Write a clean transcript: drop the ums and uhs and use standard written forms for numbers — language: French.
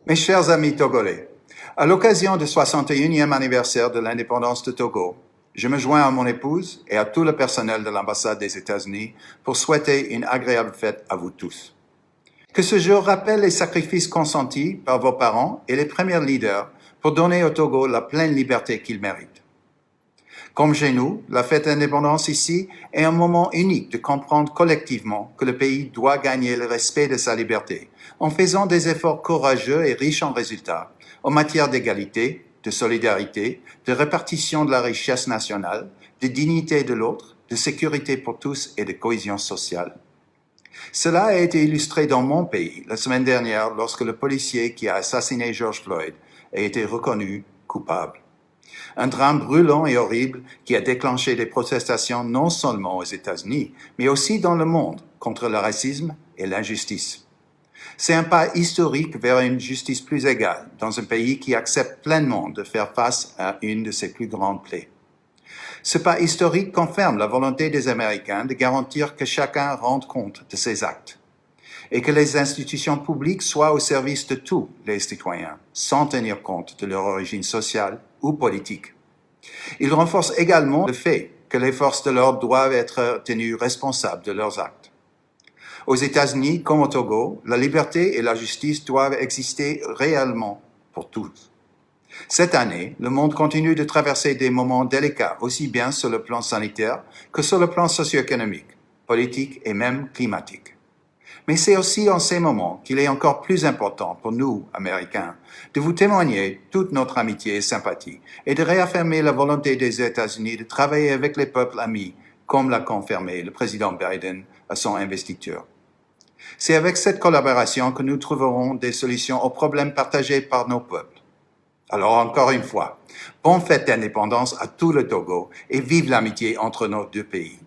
Mes chers amis togolais, à l'occasion du 61e anniversaire de l'indépendance de Togo, je me joins à mon épouse et à tout le personnel de l'ambassade des États-Unis pour souhaiter une agréable fête à vous tous. Que ce jour rappelle les sacrifices consentis par vos parents et les premiers leaders pour donner au Togo la pleine liberté qu'il mérite. Comme chez nous, la fête d'indépendance ici est un moment unique de comprendre collectivement que le pays doit gagner le respect de sa liberté en faisant des efforts courageux et riches en résultats en matière d'égalité, de solidarité, de répartition de la richesse nationale, de dignité de l'autre, de sécurité pour tous et de cohésion sociale. Cela a été illustré dans mon pays la semaine dernière lorsque le policier qui a assassiné George Floyd a été reconnu coupable. Un drame brûlant et horrible qui a déclenché des protestations non seulement aux États-Unis, mais aussi dans le monde contre le racisme et l'injustice. C'est un pas historique vers une justice plus égale dans un pays qui accepte pleinement de faire face à une de ses plus grandes plaies. Ce pas historique confirme la volonté des Américains de garantir que chacun rende compte de ses actes et que les institutions publiques soient au service de tous les citoyens, sans tenir compte de leur origine sociale ou politique. Il renforce également le fait que les forces de l'ordre doivent être tenues responsables de leurs actes. Aux États-Unis comme au Togo, la liberté et la justice doivent exister réellement pour tous. Cette année, le monde continue de traverser des moments délicats, aussi bien sur le plan sanitaire que sur le plan socio-économique, politique et même climatique. Mais c'est aussi en ces moments qu'il est encore plus important pour nous, Américains, de vous témoigner toute notre amitié et sympathie et de réaffirmer la volonté des États-Unis de travailler avec les peuples amis, comme l'a confirmé le président Biden à son investiture. C'est avec cette collaboration que nous trouverons des solutions aux problèmes partagés par nos peuples. Alors encore une fois, bonne fête d'indépendance à tout le Togo et vive l'amitié entre nos deux pays.